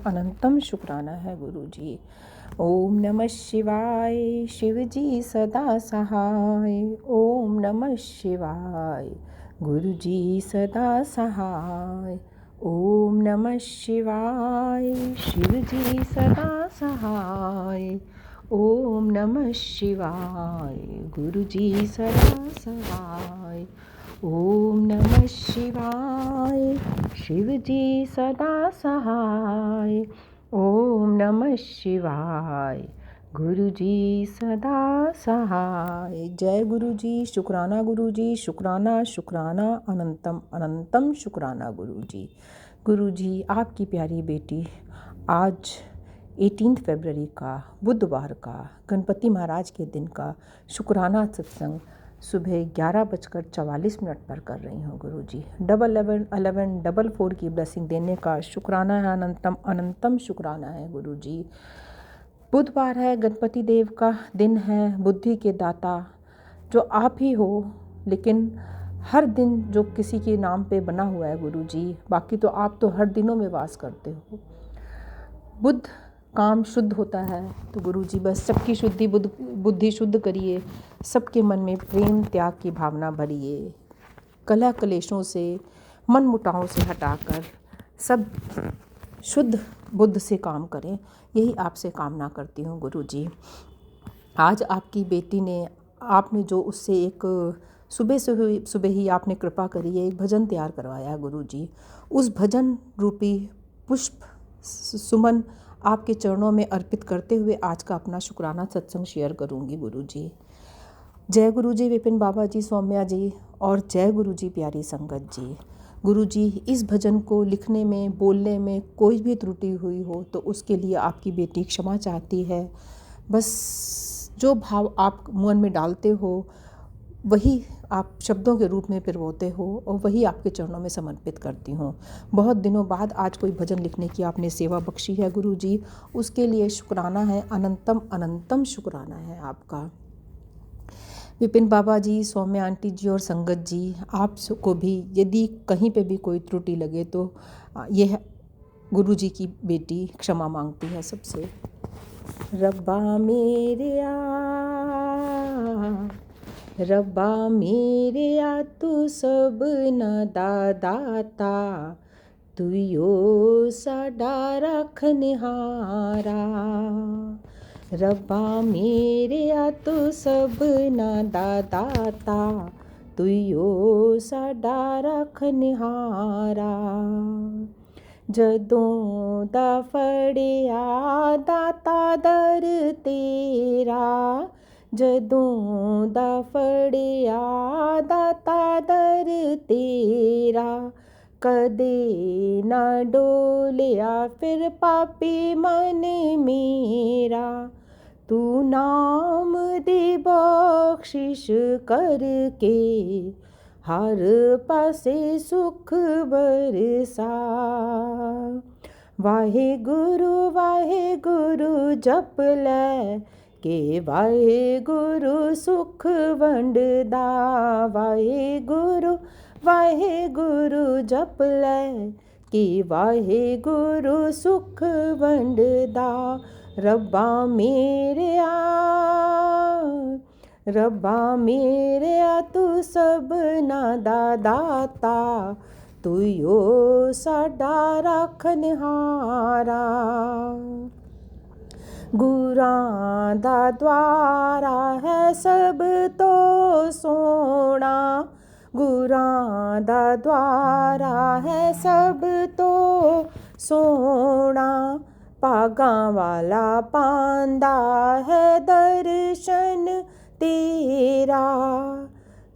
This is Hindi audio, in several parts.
अनंतम शुक्राना है गुरु जी। ओम नमः शिवाय, शिव जी सदा सहाय। ओम नमः शिवाय, गुरु जी सदा सहाय। ओम नमः शिवाय, शिव जी सदा सहाय। ओम नमः शिवाय, गुरु जी सदा सहाय। ओम नमः शिवाय, शिव जी सदा सहाय। ओम नमः शिवाय, गुरु जी सदा सहाय। जय गुरु जी, शुक्राना गुरु जी, शुक्राना शुक्राना अनंतम अनंतम शुक्राना गुरु जी। गुरु जी, आपकी प्यारी बेटी आज 18 फरवरी का बुधवार का गणपति महाराज के दिन का शुक्राना सत्संग सुबह 11:44 पर कर रही हूँ गुरु जी। 111144 की ब्लेसिंग देने का शुक्राना है, अनंतम अनंतम शुक्राना है गुरु जी। बुधवार है, गणपति देव का दिन है, बुद्धि के दाता जो आप ही हो, लेकिन हर दिन जो किसी के नाम पे बना हुआ है गुरु जी, बाकी तो आप तो हर दिनों में वास करते हो। बुद्ध काम शुद्ध होता है तो गुरु जी बस सबकी शुद्धि बुद्धि शुद्ध करिए, सबके मन में प्रेम त्याग की भावना भरिए, कलह कलेशों से मन मुटावों से हटाकर सब शुद्ध बुद्ध से काम करें, यही आपसे कामना करती हूँ गुरु जी। आज आपकी बेटी ने आपने जो उससे एक सुबह ही आपने कृपा करी है, एक भजन तैयार करवाया गुरु जी। उस भजन रूपी पुष्प सुमन आपके चरणों में अर्पित करते हुए आज का अपना शुक्राना सत्संग शेयर करूंगी गुरु जी। जय गुरु जी विपिन बाबा जी, सौम्या जी, और जय गुरु जी प्यारी संगत जी। गुरु जी, इस भजन को लिखने में बोलने में कोई भी त्रुटि हुई हो तो उसके लिए आपकी बेटी क्षमा चाहती है। बस जो भाव आप मन में डालते हो वही आप शब्दों के रूप में पिरोते हो और वही आपके चरणों में समर्पित करती हूँ। बहुत दिनों बाद आज कोई भजन लिखने की आपने सेवा बख्शी है गुरु जी, उसके लिए शुक्राना है, अनंतम अनंतम शुक्राना है आपका। विपिन बाबा जी, सौम्या आंटी जी और संगत जी, आप को भी यदि कहीं पे भी कोई त्रुटि लगे तो यह गुरु जी की बेटी क्षमा मांगती है सबसे। रब्बा मेरे आ तू सब न दाता, तू यो साडा रखनहारा। रब्बा मेरे आ तू सब न दाता, तू यो साडा रखनहारा। जदों दा फड़िया दाता दर तेरा, जदों दा फड़िया दाता दर तेरा, कदे ना डोलिया फिर पापी मन मेरा। तू नाम दी बख्शिश करके हर पासे सुख बरसा। वाहे गुरु जप लै के वाहे गुरु सुख वंडदा। वाहे गुरु जप लै के वाहे गुरु सुख वंडदा। रब्बा मेरे आ तू सब ना दाता, तू यो साडा रखनहारा। गुरां दा द्वारा है सब तो सोना, गुरां दा द्वारा है सब तो सोना। भागां वाला पांदा है दर्शन तेरा।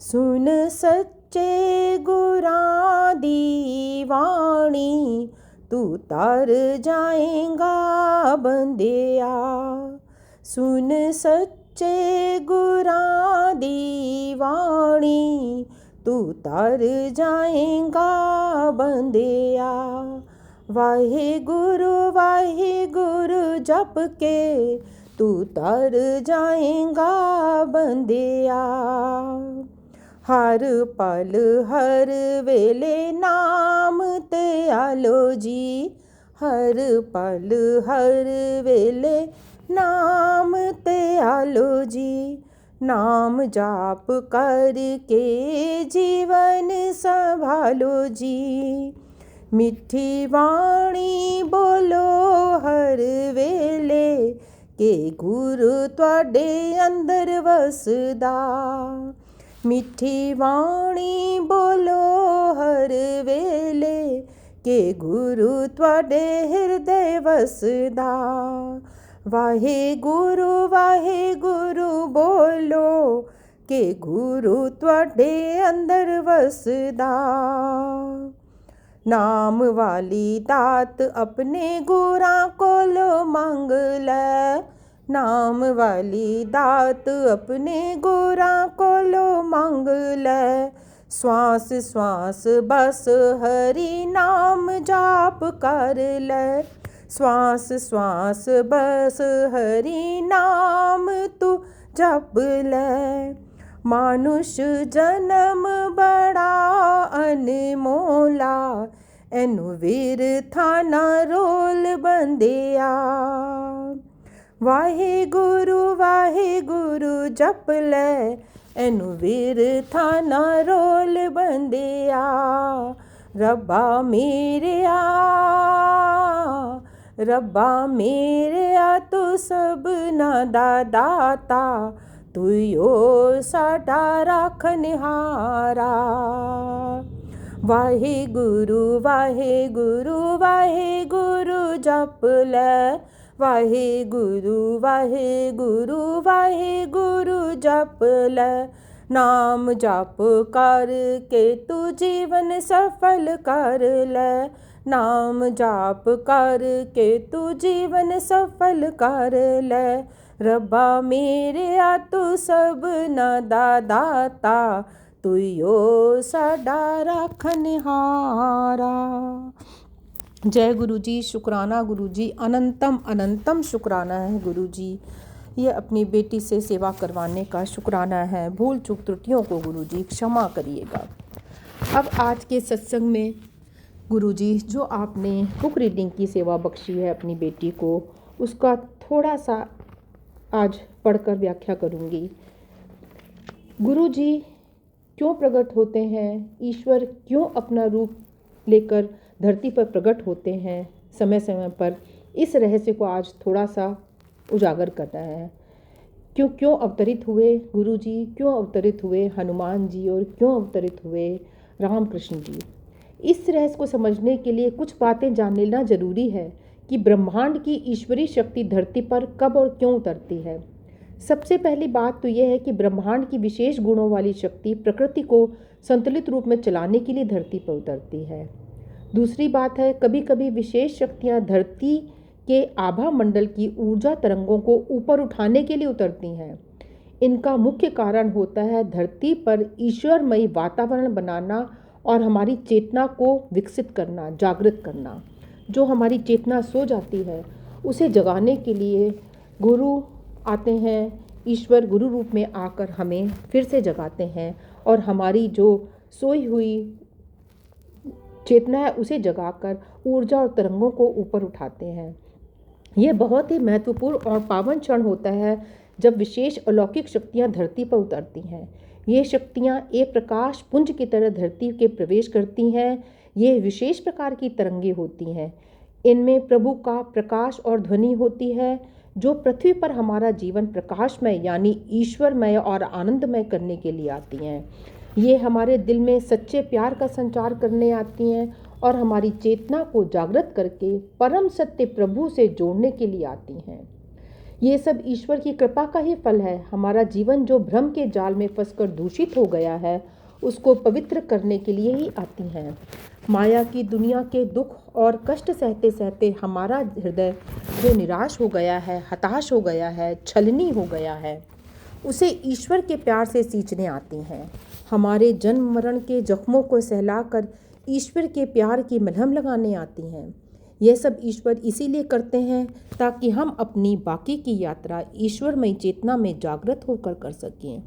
सुन सच्चे गुरां दी वाणी, तू तर जाएगा बंदिया। सुन सच्चे गुरां दी वाणी, तू तर जाएगा बंदिया। वाहे गुरु जप के तू तर जाएगा बंदिया। हर पल हर वेले नाम ते आलो जी, हर पल हर वेले नाम ते आलो जी। नाम जाप करके जीवन संभालो जी। मिठी वाणी बोलो हर वेले के गुरु तुहाडे अंदर वसदा। मिठी वाणी बोलो हर वेले के गुरु तुहाडे हृदय वसदा। वाहे गुरु बोलो के गुरु तुहाडे अंदर वसदा। नाम वाली दात अपने गुरां कोलो मंग लै। नाम वाली दात अपने गुरां कोलो मंग लै। श्वास श्वास बस हरि नाम जाप कर लै। श्वास श्वास बस हरि नाम तू जप लै। मानुष जन्म बड़ा अनमोला एनु विरथा ना रोल बंदिया। वाहे गुरु जप लै एनु विरथा ना रोल बंदिया। रब्बा मेरेया तू सबना दा दाता। तू यो साडा राखनहारा। वाहे गुरु जप लै। वाहे गुरु जप लै। नाम जाप कर के तू जीवन सफल कर लै। नाम जाप कर के तू जीवन सफल कर लै। रब्बा मेरेया तू सबना दा दाता। तू यो साडा राखनहारा। जय गुरु जी। शुक्राना गुरु जी, अनंतम अनंतम शुक्राना है गुरु जी। ये अपनी बेटी से सेवा करवाने का शुक्राना है। भूल चूक त्रुटियों को गुरु जी क्षमा करिएगा। अब आज के सत्संग में गुरुजी जो आपने बुक रीडिंग की सेवा बख्शी है अपनी बेटी को, उसका थोड़ा सा आज पढ़कर व्याख्या करूँगी। गुरुजी क्यों प्रकट होते हैं, ईश्वर क्यों अपना रूप लेकर धरती पर प्रकट होते हैं समय समय पर, इस रहस्य को आज थोड़ा सा उजागर करना है। क्यों अवतरित हुए गुरुजी, क्यों अवतरित हुए हनुमान जी और क्यों अवतरित हुए रामकृष्ण जी। इस रहस्य को समझने के लिए कुछ बातें जान लेना जरूरी है कि ब्रह्मांड की ईश्वरीय शक्ति धरती पर कब और क्यों उतरती है। सबसे पहली बात तो यह है कि ब्रह्मांड की विशेष गुणों वाली शक्ति प्रकृति को संतुलित रूप में चलाने के लिए धरती पर उतरती है। दूसरी बात है, कभी कभी विशेष शक्तियाँ धरती के आभा मंडल की ऊर्जा तरंगों को ऊपर उठाने के लिए उतरती हैं। इनका मुख्य कारण होता है धरती पर ईश्वरमयी वातावरण बनाना और हमारी चेतना को विकसित करना, जागृत करना। जो हमारी चेतना सो जाती है उसे जगाने के लिए गुरु आते हैं। ईश्वर गुरु रूप में आकर हमें फिर से जगाते हैं और हमारी जो सोई हुई चेतना है उसे जगाकर ऊर्जा और तरंगों को ऊपर उठाते हैं। ये बहुत ही महत्वपूर्ण और पावन क्षण होता है जब विशेष अलौकिक शक्तियाँ धरती पर उतरती हैं। ये शक्तियाँ एक प्रकाश पुंज की तरह धरती के प्रवेश करती हैं। ये विशेष प्रकार की तरंगे होती हैं। इनमें प्रभु का प्रकाश और ध्वनि होती है जो पृथ्वी पर हमारा जीवन प्रकाशमय यानी ईश्वरमय और आनंदमय करने के लिए आती हैं। ये हमारे दिल में सच्चे प्यार का संचार करने आती हैं और हमारी चेतना को जागृत करके परम सत्य प्रभु से जोड़ने के लिए आती हैं। ये सब ईश्वर की कृपा का ही फल है। हमारा जीवन जो भ्रम के जाल में फंसकर दूषित हो गया है उसको पवित्र करने के लिए ही आती हैं। माया की दुनिया के दुख और कष्ट सहते सहते हमारा हृदय जो निराश हो गया है, हताश हो गया है, छलनी हो गया है, उसे ईश्वर के प्यार से सींचने आती हैं। हमारे जन्म मरण के जख्मों को सहलाकर ईश्वर के प्यार की मलहम लगाने आती हैं। यह सब ईश्वर इसीलिए करते हैं ताकि हम अपनी बाकी की यात्रा ईश्वरमयी चेतना में जागृत होकर कर सकें।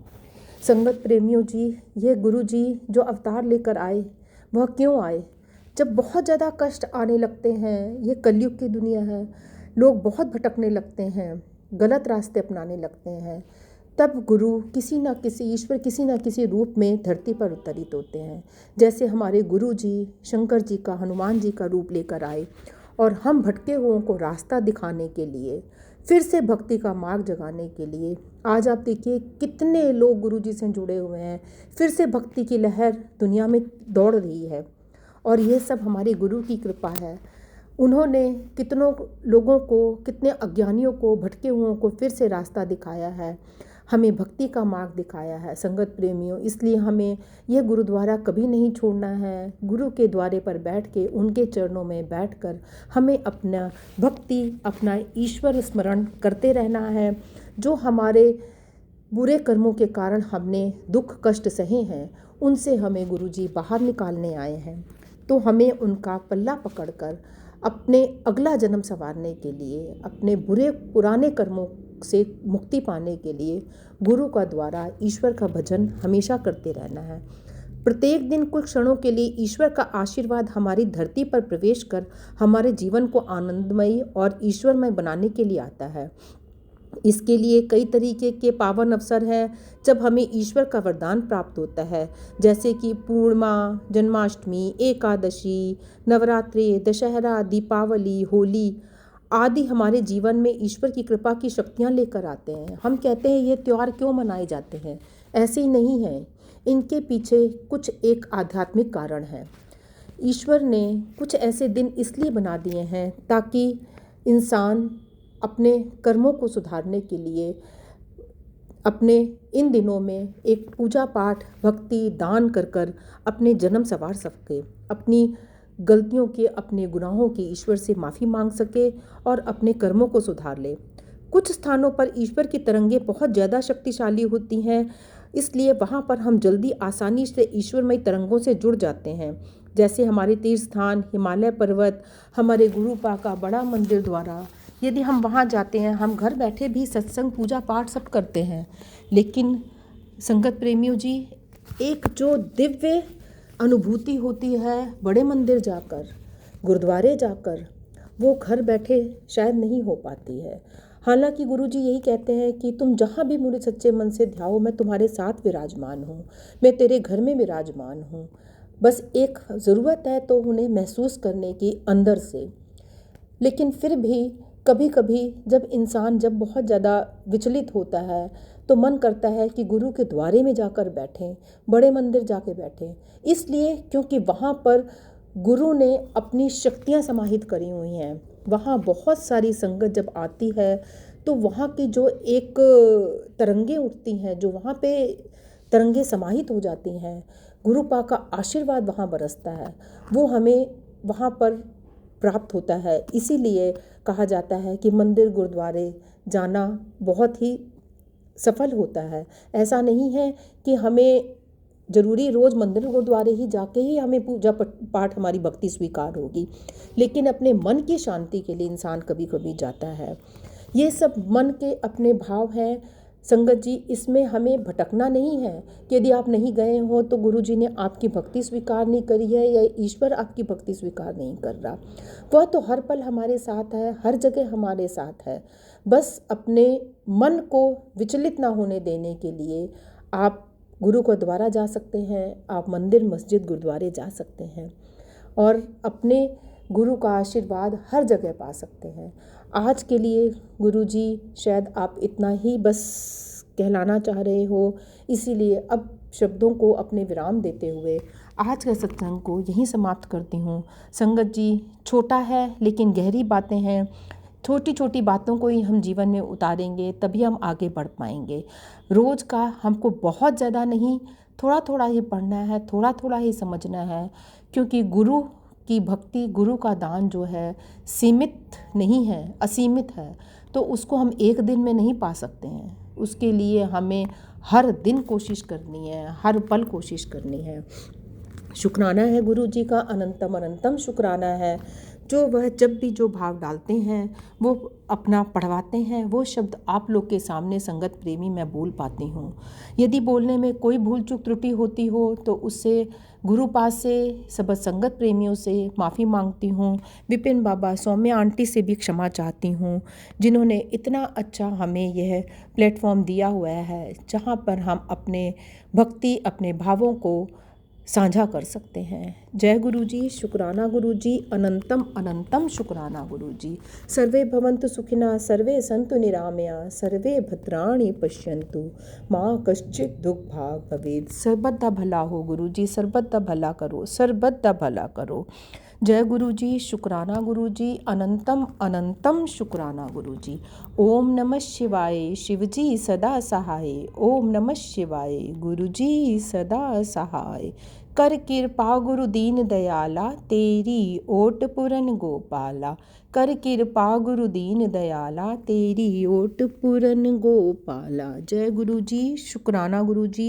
संगत प्रेमियों जी, यह गुरु जी जो अवतार लेकर आए वह क्यों आए? जब बहुत ज़्यादा कष्ट आने लगते हैं, ये कलयुग की दुनिया है, लोग बहुत भटकने लगते हैं, गलत रास्ते अपनाने लगते हैं, तब गुरु किसी न किसी, ईश्वर किसी न किसी रूप में धरती पर अवतरित होते हैं। जैसे हमारे गुरु जी शंकर जी का, हनुमान जी का रूप लेकर आए और हम भटके हुओं को रास्ता दिखाने के लिए, फिर से भक्ति का मार्ग जगाने के लिए। आज आप देखिए कितने लोग गुरु जी से जुड़े हुए हैं, फिर से भक्ति की लहर दुनिया में दौड़ रही है, और ये सब हमारे गुरु की कृपा है। उन्होंने कितनों लोगों को, कितने अज्ञानियों को, भटके हुओं को फिर से रास्ता दिखाया है, हमें भक्ति का मार्ग दिखाया है संगत प्रेमियों। इसलिए हमें यह गुरुद्वारा कभी नहीं छोड़ना है। गुरु के द्वारे पर बैठ के, उनके चरणों में बैठकर हमें अपना भक्ति, अपना ईश्वर स्मरण करते रहना है। जो हमारे बुरे कर्मों के कारण हमने दुख कष्ट सहे हैं, उनसे हमें गुरु जी बाहर निकालने आए हैं। तो हमें उनका पल्ला पकड़कर अपने अगला जन्म संवारने के लिए, अपने बुरे पुराने कर्मों से मुक्ति पाने के लिए गुरु का द्वारा, ईश्वर का भजन हमेशा करते रहना है। प्रत्येक दिन कुछ क्षणों के लिए ईश्वर का आशीर्वाद हमारी धरती पर प्रवेश कर हमारे जीवन को आनंदमयी और ईश्वरमय बनाने के लिए आता है। इसके लिए कई तरीके के पावन अवसर हैं जब हमें ईश्वर का वरदान प्राप्त होता है, जैसे कि पूर्णिमा, जन्माष्टमी, एकादशी, नवरात्रि, दशहरा, दीपावली, होली आदि हमारे जीवन में ईश्वर की कृपा की शक्तियाँ लेकर आते हैं। हम कहते हैं ये त्यौहार क्यों मनाए जाते हैं, ऐसे ही नहीं है, इनके पीछे कुछ एक आध्यात्मिक कारण है। ईश्वर ने कुछ ऐसे दिन इसलिए बना दिए हैं ताकि इंसान अपने कर्मों को सुधारने के लिए अपने इन दिनों में एक पूजा पाठ, भक्ति, दान कर कर अपने जन्म संवार सके, अपनी गलतियों के, अपने गुनाहों की ईश्वर से माफ़ी मांग सके और अपने कर्मों को सुधार ले। कुछ स्थानों पर ईश्वर की तरंगें बहुत ज़्यादा शक्तिशाली होती हैं, इसलिए वहाँ पर हम जल्दी आसानी से ईश्वरमयी तरंगों से जुड़ जाते हैं। जैसे हमारे तीर्थ स्थान हिमालय पर्वत, हमारे गुरुपा का बड़ा मंदिर द्वारा, यदि हम वहाँ जाते हैं, हम घर बैठे भी सत्संग, पूजा पाठ सब करते हैं, लेकिन संगत प्रेमियों जी, एक जो दिव्य अनुभूति होती है बड़े मंदिर जाकर, गुरुद्वारे जाकर, वो घर बैठे शायद नहीं हो पाती है। हालांकि गुरु जी यही कहते हैं कि तुम जहाँ भी मुझे सच्चे मन से ध्याओ, मैं तुम्हारे साथ विराजमान हूँ, मैं तेरे घर में विराजमान हूँ। बस एक ज़रूरत है तो उन्हें महसूस करने की अंदर से। लेकिन फिर भी कभी कभी जब इंसान बहुत ज़्यादा विचलित होता है तो मन करता है कि गुरु के द्वारे में जाकर बैठें, बड़े मंदिर जाके बैठें। इसलिए क्योंकि वहाँ पर गुरु ने अपनी शक्तियाँ समाहित करी हुई हैं। वहाँ बहुत सारी संगत जब आती है तो वहाँ की जो एक तरंगें उठती हैं, जो वहाँ पे तरंगें समाहित हो जाती हैं, गुरुपा का आशीर्वाद वहाँ बरसता है, वो हमें वहाँ पर प्राप्त होता है। इसीलिए कहा जाता है कि मंदिर गुरुद्वारे जाना बहुत ही सफल होता है। ऐसा नहीं है कि हमें ज़रूरी रोज़ मंदिर गुरुद्वारे ही जाके ही हमें पूजा पाठ, हमारी भक्ति स्वीकार होगी, लेकिन अपने मन की शांति के लिए इंसान कभी कभी जाता है। ये सब मन के अपने भाव हैं संगत जी, इसमें हमें भटकना नहीं है कि यदि आप नहीं गए हो तो गुरु जी ने आपकी भक्ति स्वीकार नहीं करी है या ईश्वर आपकी भक्ति स्वीकार नहीं कर रहा। वह तो हर पल हमारे साथ है, हर जगह हमारे साथ है। बस अपने मन को विचलित ना होने देने के लिए आप गुरु को द्वारा जा सकते हैं, आप मंदिर, मस्जिद, गुरुद्वारे जा सकते हैं और अपने गुरु का आशीर्वाद हर जगह पा सकते हैं। आज के लिए गुरु जी शायद आप इतना ही बस कहलाना चाह रहे हो, इसीलिए अब शब्दों को अपने विराम देते हुए आज के सत्संग को यहीं समाप्त करती हूँ। संगत जी, छोटा है लेकिन गहरी बातें हैं। छोटी छोटी बातों को ही हम जीवन में उतारेंगे तभी हम आगे बढ़ पाएंगे। रोज़ का हमको बहुत ज़्यादा नहीं, थोड़ा थोड़ा ही पढ़ना है, थोड़ा थोड़ा ही समझना है, क्योंकि गुरु की भक्ति, गुरु का दान जो है सीमित नहीं है, असीमित है, तो उसको हम एक दिन में नहीं पा सकते हैं। उसके लिए हमें हर दिन कोशिश करनी है, हर पल कोशिश करनी है। शुक्राना है गुरु जी का, अनंतम अनंतम शुक्राना है। जो वह जब भी जो भाव डालते हैं वो अपना पढ़वाते हैं, वो शब्द आप लोग के सामने संगत प्रेमी मैं बोल पाती हूँ। यदि बोलने में कोई भूल चूक त्रुटि होती हो तो उससे गुरुपाद से, सब संगत प्रेमियों से माफ़ी मांगती हूँ। विपिन बाबा, सौम्या आंटी से भी क्षमा चाहती हूँ, जिन्होंने इतना अच्छा हमें यह प्लेटफॉर्म दिया हुआ है जहाँ पर हम अपने भक्ति, अपने भावों को साझा कर सकते हैं। जय गुरु जी, शुक्राना गुरु जी, अनंतम अनंतम शुक्राना गुरु जी। सर्वे भवन्तु सुखिनः, सर्वे सन्तु निरामया, सर्वे भद्राणि पश्यन्तु, माँ कश्चित् दुख भाग भवेत्। सर्वदा भला हो गुरु जी, सर्वदा भला करो, सर्वदा भला करो। जय गुरु जी, शुक्राना गुरु जी, अनंतम अनंतम शुक्राना गुरु जी। ओम नमः शिवाय, शिव जी सदा सहाय। ओम नमः शिवाय, गुरु जी सदा सहाय। कर कृपा गुरु दीन दयाला, तेरी ओट पुरन गोपाला। कर कृपा गुरु दीन दयाला, तेरी ओट पुरन गोपाला। जय गुरु जी, शुक्राना गुरु जी,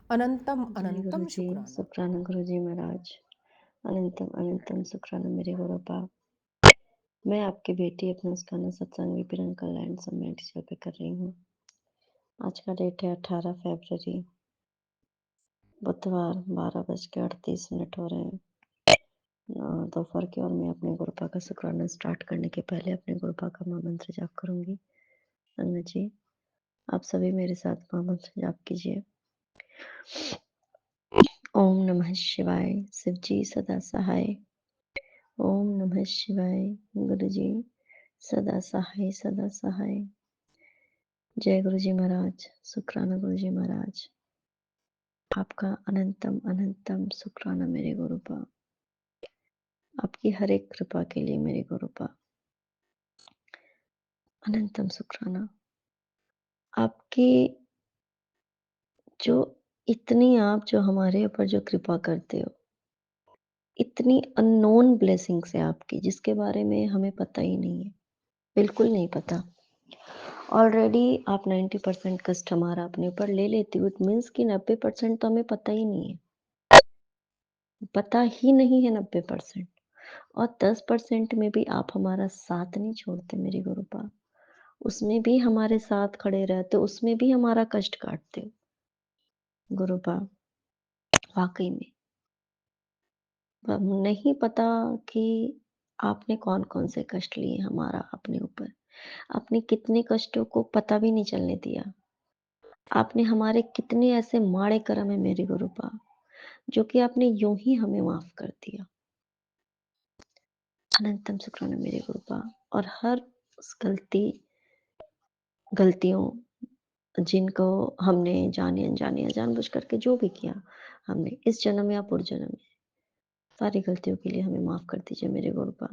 अनंतम जय गुरु अनंतम जी, शुक्राना। शुक्राना गुरु जी महाराज। अनंतम अनंतम शुक्राना मेरे गुरु बाप। मैं आपकी बेटी अपना स्काना सत्संग विपिन कल्याण समेट पे कर रही हूँ। आज का डेट है 18 फरवरी, बुधवार, 12:38 हो रहे हैं दोपहर के। और मैं अपने गुरुपा का शुक्राना स्टार्ट करने के पहले अपने गुरुपा का महामंत्र जाप करूंगी। संगत जी, आप सभी मेरे साथ महामंत्र जाप कीजिए। ओम नमः शिवाय, शिव जी सदा सहाय। ओम नमः शिवाय, गुरु जी सदा सहाय, सदा सहाय। जय गुरु जी महाराज, शुक्राना गुरु जी महाराज। आपका अनंतम अनंतम शुक्राना मेरे गुरुपा। आपकी हर एक कृपा के लिए मेरे गुरुपा अनंतम शुक्राना। आपकी जो इतनी आप जो हमारे ऊपर जो कृपा करते हो, इतनी अननोन ब्लेसिंग्स है आपकी, जिसके बारे में हमें पता ही नहीं है, बिल्कुल नहीं पता। ऑलरेडी आप 90% कष्ट हमारा अपने ऊपर ले लेती हो। इट मीन्स कि 90% तो हमें पता ही नहीं है, पता ही नहीं है 90%। और 10% में भी आप हमारा साथ नहीं छोड़ते मेरे गुरुपा। उसमें भी हमारे साथ खड़े रहते हो, उसमें भी हमारा कष्ट काटते हो गुरुपा। वाकई में नहीं पता कि आपने कौन कौन से कष्ट लिए हमारा अपने ऊपर। आपने कितने कष्टों को पता भी नहीं चलने दिया। आपने हमारे कितने ऐसे माड़े कर्म है मेरे गुरुपा, जो कि आपने यूं ही हमें माफ कर दिया। अनंतम शुक्राना मेरे गुरुपा। और हर उस गलतियों जिनको हमने जाने अनजाने या जानबूझ करके जो भी किया हमने इस जन्म या पूर्व जन्म में, सारी गलतियों के लिए हमें माफ कर दीजिए मेरे गुरुपा।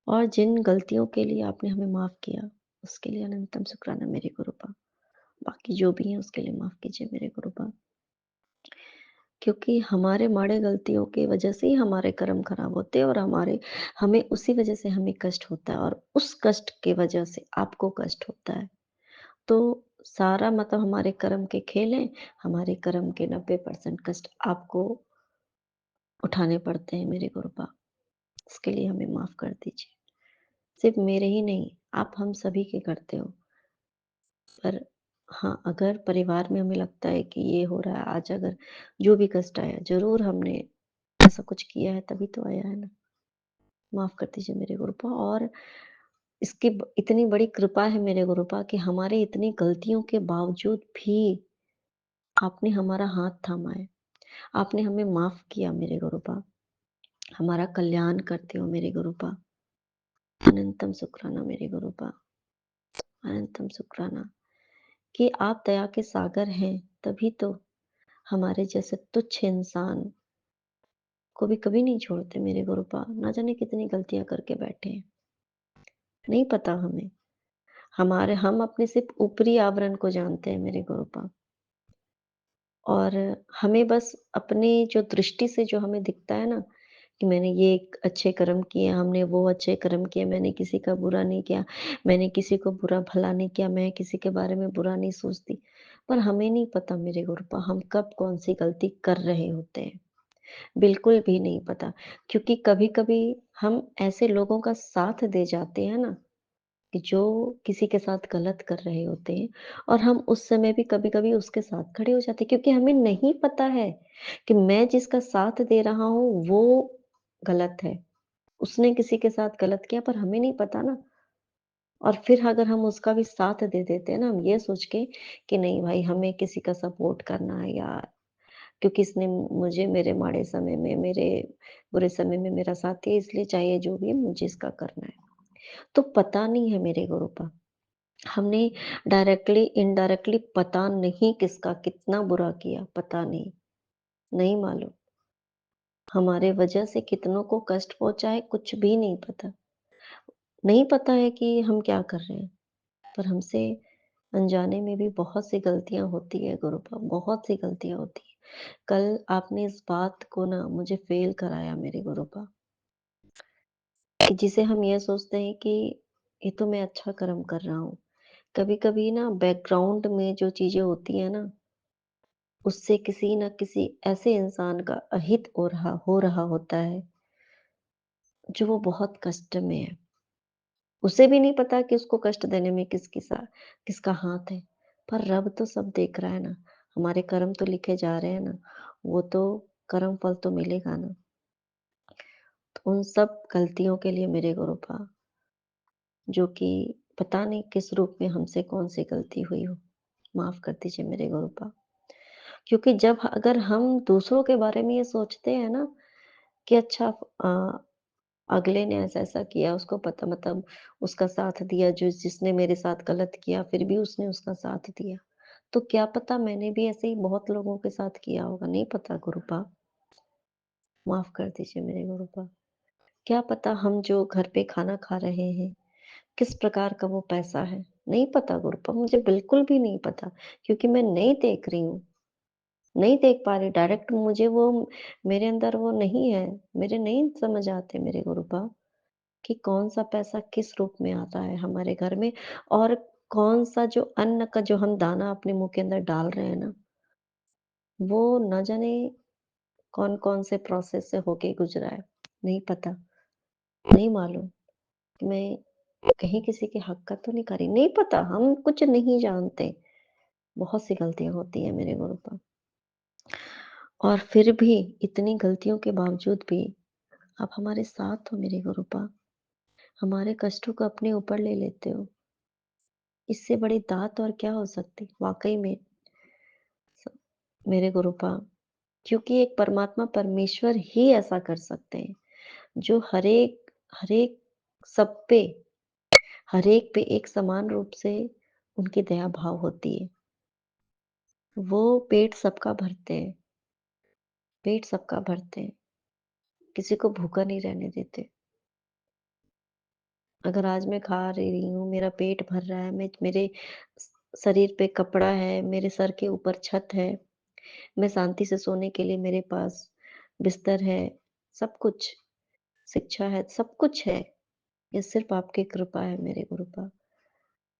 और जिन गलतियों के लिए आपने हमें माफ किया, उसके लिए अनंतम शुक्राना मेरे गुरुपा। बाकी जो भी है उसके लिए माफ कीजिए मेरे गुरुपा, क्योंकि हमारे माड़े गलतियों की वजह से ही हमारे कर्म खराब होते हैं, और हमें उसी वजह से हमें कष्ट होता है, और उस कष्ट की वजह से आपको कष्ट होता है। तो सारा मतलब हमारे कर्म के खेल हैं। हमारे कर्म के 90% कष्ट आपको उठाने पड़ते हैं मेरे गुरुपा। इसके लिए हमें माफ कर दीजिए। सिर्फ मेरे ही नहीं, आप हम सभी के करते हो। पर हाँ, अगर परिवार में हमें लगता है कि ये हो रहा है आज, अगर जो भी कष्ट आया, ज़रूर हमने ऐसा कुछ किया है तभी तो आया है ना। माफ़ कर दीजिए मेरे गुरुपा। और इसकी इतनी बड़ी कृपा है मेरे गुरुपा कि हमारे इतनी गलतियों के बावजूद भी आपने हमारा हाथ थामा है। आपने हमें माफ़ किया मेरे गुरुपा। हमारा कल्याण करते हो मेरे गुरुपा। अनंतम शुक्राना मेरे गुरुपा। अनंतम शुक्राना कि आप दया के सागर हैं, तभी तो हमारे जैसे तुच्छ इंसान को भी कभी नहीं छोड़ते मेरे गुरुपा। ना जाने कितनी गलतियां करके बैठे हैं, नहीं पता हमें। हम अपने सिर्फ ऊपरी आवरण को जानते हैं मेरे गुरुपा। और हमें बस अपनी जो दृष्टि से जो हमें दिखता है ना, कि मैंने ये अच्छे कर्म किए, हमने वो अच्छे कर्म किए, मैंने किसी का बुरा नहीं किया, मैंने किसी को बुरा भला नहीं किया, मैं किसी के बारे में बुरा नहीं सोचती। पर हमें नहीं पता मेरे गुरुपा, हम कब कौन सी गलती कर रहे होते हैं, बिल्कुल भी नहीं पता। क्योंकि कभी-कभी हम ऐसे लोगों का साथ दे जाते हैं ना, कि जो किसी के साथ गलत कर रहे होते हैं और हम उस समय भी कभी-कभी उसके साथ खड़े हो जाते हैं क्योंकि हमें नहीं पता है कि मैं जिसका साथ दे रहा हूँ वो गलत है। उसने किसी के साथ गलत किया पर हमें नहीं पता ना। और फिर अगर हम उसका भी साथ दे देते हैं ना, हम ये सोच के कि नहीं भाई हमें किसी का सपोर्ट करना है यार, क्योंकि इसने मुझे मेरे माड़े समय में, मेरे बुरे समय में मेरा साथ दिया इसलिए चाहे जो भी है मुझे इसका करना है। तो पता नहीं है मेरे गुरुपा, हमने डायरेक्टली, इनडायरेक्टली पता नहीं किसका कितना बुरा किया, पता नहीं, नहीं मालूम। हमारे वजह से कितनों को कष्ट पहुँचा है, कुछ भी नहीं पता। नहीं पता है कि हम क्या कर रहे हैं, पर हमसे अनजाने में भी बहुत सी गलतियाँ होती है गुरुपा, बहुत सी गलतियाँ होती हैं। कल आपने इस बात को ना मुझे फ़ील कराया मेरे गुरुपा, कि जिसे हम ये सोचते हैं कि ये तो मैं अच्छा कर्म कर रहा हूँ। कभी-कभी ना बैकग्राउंड में जो चीज़ें होती हैं ना, उससे किसी न किसी ऐसे इंसान का अहित हो रहा होता है, जो वो बहुत कष्ट में है। उसे भी नहीं पता कि उसको कष्ट देने में किसका हाथ है। पर रब तो सब देख रहा है ना, हमारे कर्म तो लिखे जा रहे हैं ना, वो तो कर्म फल तो मिलेगा ना। तो उन सब गलतियों के लिए मेरे गुरुपा, जो कि पता नहीं किस रूप में हमसे कौन-सी गलती हुई हो, माफ़ कर दीजिए मेरे गुरुपा। क्योंकि जब अगर हम दूसरों के बारे में ये सोचते हैं ना कि अच्छा अगले ने ऐसा-ऐसा किया, उसको पता मतलब उसका साथ दिया, जो जिसने मेरे साथ गलत किया, फिर भी उसने उसका साथ दिया। तो क्या पता मैंने भी ऐसे ही बहुत लोगों के साथ किया होगा, नहीं पता गुरुपा, माफ़ कर दीजिए मेरे गुरुपा। क्या पता हम जो घर पे खाना खा रहे हैं, किस प्रकार का वो पैसा है, नहीं पता गुरुपा, मुझे बिल्कुल भी नहीं पता, क्योंकि मैं नहीं देख रही हूँ, नहीं देख पा रही डायरेक्ट मुझे वो मेरे अंदर वो नहीं है, मेरे नहीं समझ आते मेरे गुरुपा। कि कौन-सा पैसा किस रूप में आता है हमारे घर में और कौन-सा जो अन्न का जो हम दाना अपने मुँह के अंदर डाल रहे हैं ना, वो ना जाने कौन-कौन से प्रोसेस से होके गुज़रा है, नहीं पता, नहीं मालूम कि मैं कहीं किसी के हक का तो नहीं कर रही, नहीं पता, हम कुछ नहीं जानते, बहुत सी गलतियाँ होती हैं मेरे गुरु पर और फिर भी इतनी गलतियों के बावजूद भी आप हमारे साथ हो मेरे गुरुपा, हमारे कष्टों को अपने ऊपर ले लेते हो। इससे बड़ी दात और क्या हो सकती? वाक़ई में स मेरे गुरुपा, क्योंकि एक परमात्मा परमेश्वर ही ऐसा कर सकते हैं, जो हरेक सब पे, हरेक पे एक समान रूप से उनकी दया भाव होती है। वो पेट सबका भरते हैं, किसी को भूखा नहीं रहने देते। अगर आज मैं खा रही हूँ, मेरा पेट भर रहा है, मैं मेरे स शरीर पे कपड़ा है, मेरे सर के ऊपर छत है, मैं शांति से सोने के लिए मेरे पास बिस्तर है, सब कुछ, शिक्षा है, सब कुछ है। ये सिर्फ़ आपकी कृपा है मेरे गुरुपा।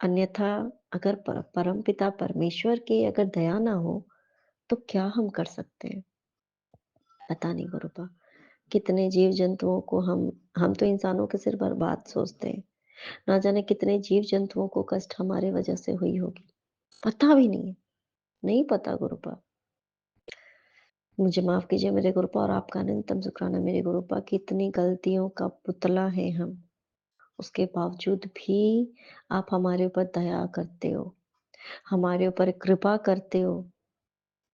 अन्यथा अगर परमपिता परमेश्वर की अगर दया ना हो, तो क्या हम कर सकते हैं? पता नहीं गुरुपा। कितने जीव-जंतुओं को हम तो इंसानों के सिर्फ़ बर्बाद सोचते हैं। ना जाने कितने जीव-जंतुओं को कष्ट हमारे वजह से हुई होगी। पता भी नहीं है, नहीं पता गुरुपा। मुझे माफ़ कीजिए मेरे गुरुपा और आपका अनंतम शुक्राना मेरे गुरुपा कि इतनी गलतियों का पुतला हैं हम। उसके बावजूद भी आप हमारे ऊपर दया करते हो, हमारे ऊपर कृपा करते हो।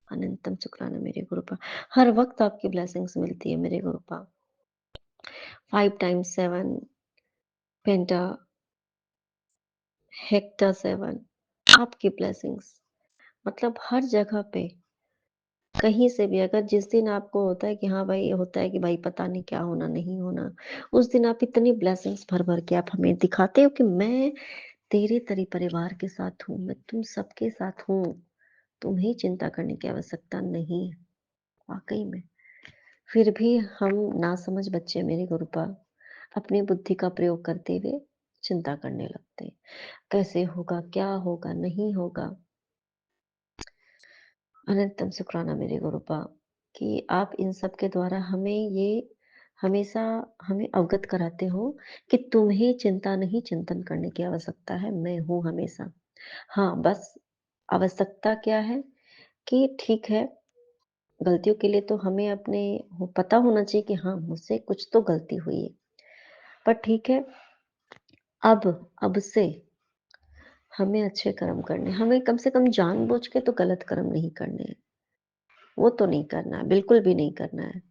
अनंतम शुक्राना मेरे गुरुपा। हर वक़्त आपकी ब्लेसिंग्स मिलती है मेरे गुरुपा। 5 टाइम्स 7 पेंटा हेक्टा 7 आपकी ब्लेसिंग्स मतलब हर जगह पे, कहीं से भी अगर जिस दिन आपको होता है कि हाँ भाई, होता है कि भाई पता नहीं क्या होना, नहीं होना, उस दिन आप इतनी ब्लेसिंग्स भर-भर के आप हमें दिखाते हो कि मैं तेरे तरी परिवार के साथ हूँ, मैं तुम सबके साथ हूँ, तुम्हें चिंता करने की आवश्यकता नहीं है, वाक़ई में। फिर भी हम नासमझ बच्चे मेरे गुरुपा अपनी बुद्धि का प्रयोग करते हुए चिंता करने लगते हैं। कैसे होगा, क्या होगा, नहीं होगा। अनंतम शुक्राना मेरे गुरुपा कि आप इन सब के द्वारा हमें ये हमेशा हमें अवगत कराते हो कि तुम्हें चिंता नहीं चिंतन करने की आवश्यकता है, मैं हूँ हमेशा। हाँ, बस आवश्यकता क्या है कि ठीक है, गलतियों के लिए तो हमें अपने पता होना चाहिए कि हाँ, मुझसे कुछ तो गलती हुई है। पर ठीक है, अब अब से हमें अच्छे कर्म करने हैं। हमें कम से कम जानबूझ के तो गलत कर्म नहीं करने हैं। वो तो नहीं करना है, बिल्कुल भी नहीं करना है।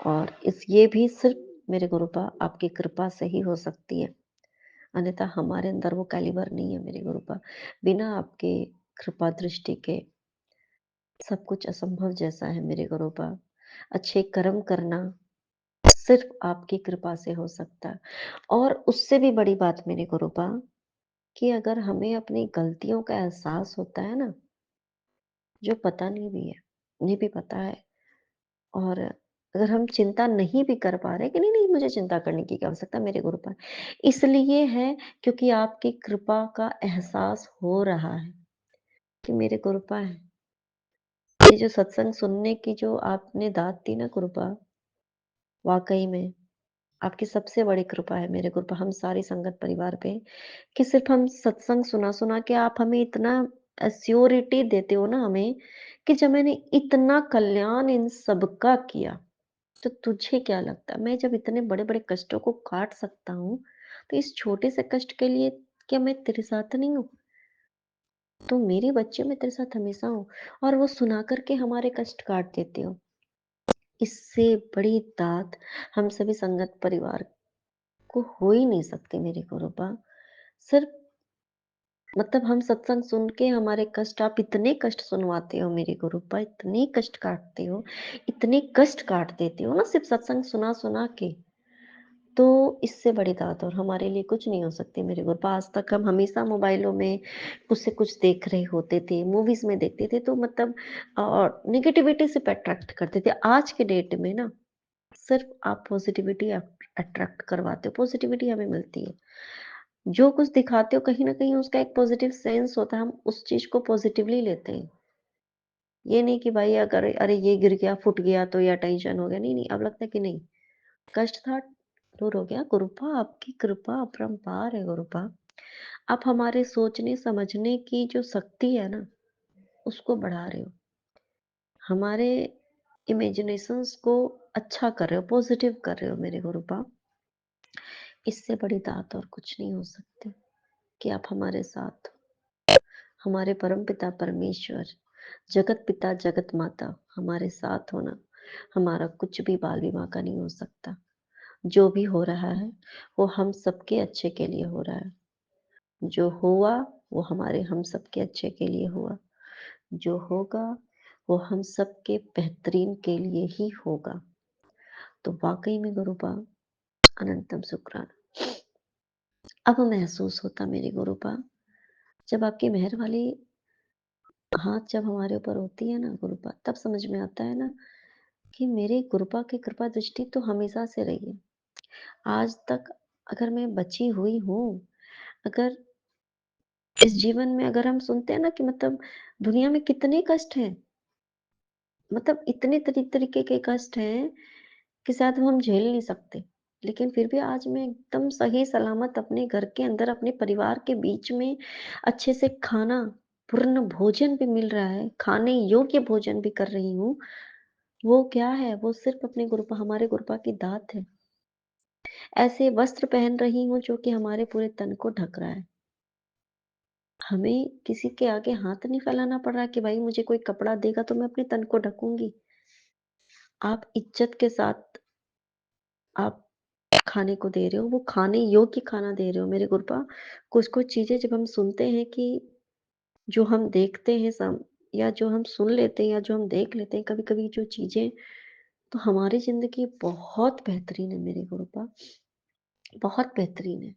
और ये भी सिर्फ़ मेरे गुरुपा आपकी कृपा से ही हो सकती है। अन्यथा हमारे अंदर वो कैलिबर नहीं है मेरे गुरुपा। बिना आपके कृपा दृष्टि के सब कुछ असंभव जैसा है मेरे गुरुपा। अच्छे कर्म करना सिर्फ़ आपकी कृपा से हो सकता है। और उससे भी बड़ी बात मेरे गुरुपा कि अगर हमें अपनी गलतियों का एहसास होता है ना, जो पता नहीं भी है, उन्हें भी पता है, और अगर हम चिंता नहीं भी कर पा रहे कि नहीं, नहीं मुझे चिंता करने की क्या आवश्यकता मेरे गुरु पर। इसलिए है क्योंकि आपकी कृपा का एहसास हो रहा है कि मेरे कृपा है। ये जो सत्संग सुनने की जो आपने दात दी ना कृपा, वाक़ई में आपकी सबसे बड़ी कृपा है मेरे कृपा हम सारी संगत परिवार पे, कि सिर्फ़ हम सत्संग सुना-सुना के आप हमें इतना एश्योरिटी देते हो ना हमें, कि जब मैंने इतना कल्याण इन सबका किया, तो तुझे क्या लगता है मैं जब इतने बड़े-बड़े कष्टों को काट सकता हूँ, तो इस छोटे से कष्ट के लिए क्या मैं तेरे साथ नहीं हूँ? तो मेरे बच्चे मैं तेरे साथ हमेशा हूँ, और वो सुना कर के हमारे कष्ट काट देते हो। इससे बड़ी दात हम सभी संगत परिवार को हो ही नहीं सकती मेरे गुरुपा। सिर्फ़ मतलब हम सत्संग सुन के हमारे कष्ट आप इतने कष्ट सुनवाते हो मेरे गुरुपा, इतने कष्ट काटते हो, इतने कष्ट काट देते हो ना सिर्फ़ सत्संग सुना-सुना के। तो इससे बड़ी दात और हमारे लिए कुछ नहीं हो सकती मेरे गुरुपा। आज तक हम हमेशा मोबाइलों में कुछ से कुछ देख रहे होते थे, मूवीज़ में देखते थे, तो मतलब नेगेटिविटी सिर्फ़ अट्रैक्ट करते थे। आज के डेट में ना सिर्फ़ आप पॉज़िटिविटी अट्रैक्ट करवाते हो, पॉज़िटिविटी हमें मिलती है। जो कुछ दिखाते हो कहीं न कहीं उसका एक पॉज़िटिव सेंस होता है, हम उस चीज़ को पॉज़िटिवली लेते हैं। ये नहीं कि भाई अगर अरे ये गिर गया, फुट गया तो या टेंशन हो गया, नहीं, नहीं, अब लगता है कि नहीं, कष्ट था, दूर हो गया। गुरुपा आपकी कृपा अपरंपार है गुरुपा। आप हमारे सोचने समझने की जो शक्ति है ना, उसको बढ़ा रहे हो। हमारे इमेजिनेशंस को अच्छा कर रहे हो, पॉज़िटिव कर रहे हो मेरे गुरुपा। इससे बड़ी दात और कुछ नहीं हो सकती कि आप हमारे साथ हो। हमारे परमपिता परमेश्वर, जगत पिता जगत माता हमारे साथ होना, हमारा कुछ भी बाल-विवाह का नहीं हो सकता। जो भी हो रहा है, वो हम सबके अच्छे के लिए हो रहा है। जो हुआ, वो हमारे हम सबके अच्छे के लिए हुआ। जो होगा, वो हम सबके बेहतरीन के लिए ही होगा। तो वाक़ई में गुरुपा अनंतम शुक्राना। अब महसूस होता मेरे गुरुपा, जब आपकी मेहर वाली हाथ जब हमारे ऊपर होती है ना गुरुपा, तब समझ में आता है ना कि मेरे गुरुपा की कृपा दृष्टि तो हमेशा से रही है। आज तक अगर मैं बची हुई हूँ, अगर इस जीवन में अगर हम सुनते हैं ना कि मतलब दुनिया में कितने कष्ट हैं, मतलब इतने तरीके के कष्ट हैं कि शायद वो हम झेल नहीं सकते। लेकिन फिर भी आज मैं एकदम सही सलामत अपने घर के अंदर अपने परिवार के बीच में अच्छे से खाना, पूर्ण भोजन भी मिल रहा है, खाने योग्य भोजन भी कर रही हूँ। वो क्या है? वो सिर्फ़ अपने गुरुपा हमारे गुरुपा की दात है। ऐसे वस्त्र पहन रही हूँ जो कि हमारे पूरे तन को ढक रहा है। हमें किसी के आगे हाथ नहीं फैलाना पड़ रहा कि भाई मुझे कोई कपड़ा देगा तो मैं अपने तन को ढकूँगी। आप इज़्ज़त के साथ आप खाने को दे रहे हो, वो खाने योग्य खाना दे रहे हो मेरे गुरुपा। कुछ-कुछ चीज़ें जब हम सुनते हैं कि जो हम देखते हैं या जो हम सुन लेते हैं या जो हम देख लेते हैं कभी-कभी जो चीज़ें, तो हमारी ज़िंदगी बहुत बेहतरीन है मेरे गुरुपा, बहुत बेहतरीन है।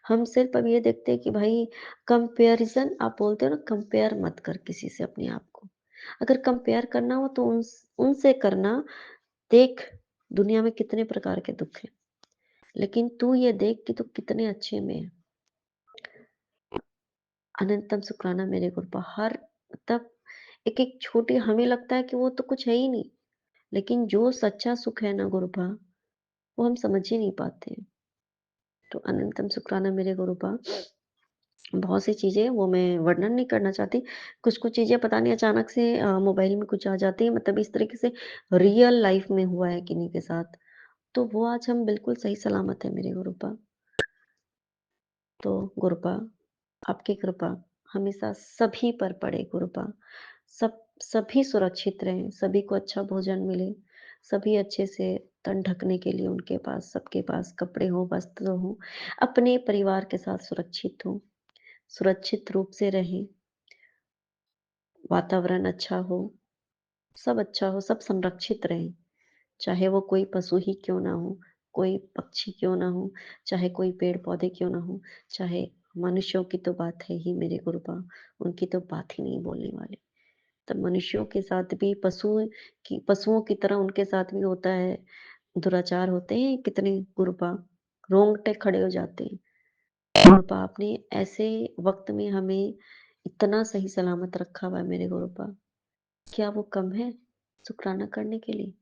हम सिर्फ़ अब ये देखते हैं कि भाई कंपैरिज़न आप बोलते हो ना, कंपेयर मत कर किसी से अपने आप को। अगर कंपेयर करना हो तो उनसे करना, देख दुनिया में कितने प्रकार के दुःख हैं। लेकिन तू ये देख कि तू कितने अच्छे में है। अनंतम शुक्राना मेरे गुरुपा हर मतलब एक-एक छोटी हमें लगता है कि वो तो कुछ है ही नहीं। लेकिन जो सच्चा सुख है ना गुरुपा, वो हम समझ ही नहीं पाते। तो अनंतम शुक्राना मेरे गुरुपा। बहुत सी चीज़ें वो मैं वर्णन नहीं करना चाहती। कुछ-कुछ चीज़ें पता नहीं अचानक से मोबाइल में कुछ आ जाती है, मतलब इस तरीके से रियल लाइफ़ में हुआ है किन्हीं के साथ। तो वो आज हम बिल्कुल सही सलामत हैं मेरे गुरुपा। तो गुरुपा, आपकी कृपा हमेशा सभी पर पड़े गुरुपा। सभी सुरक्षित रहें, सभी को अच्छा भोजन मिले, सभी अच्छे से तन ढकने के लिए उनके पास, सबके पास कपड़े हों, वस्त्र हों, अपने परिवार के साथ सुरक्षित हों, सुरक्षित रूप से रहें, वातावरण अच्छा हो, सब अच्छा हो, सब संरक्षित रहें। चाहे वो कोई पशु ही क्यों ना हो, कोई पक्षी क्यों ना हो, चाहे कोई पेड़-पौधे क्यों ना हो, चाहे मनुष्यों की तो बात है ही मेरे गुरुपा, उनकी तो बात ही नहीं बोलने वाली। तब मनुष्यों के साथ भी पशुओं की तरह उनके साथ भी होता है, दुराचार होते हैं कितने गुरुपा, रोंगटे खड़े हो जाते हैं। गुरुपा आपने ऐसे वक़्त में हमें इतना सही सलामत रखा हुआ है मेरे गुरुपा। क्या वो कम है शुक्राना करने के लिए?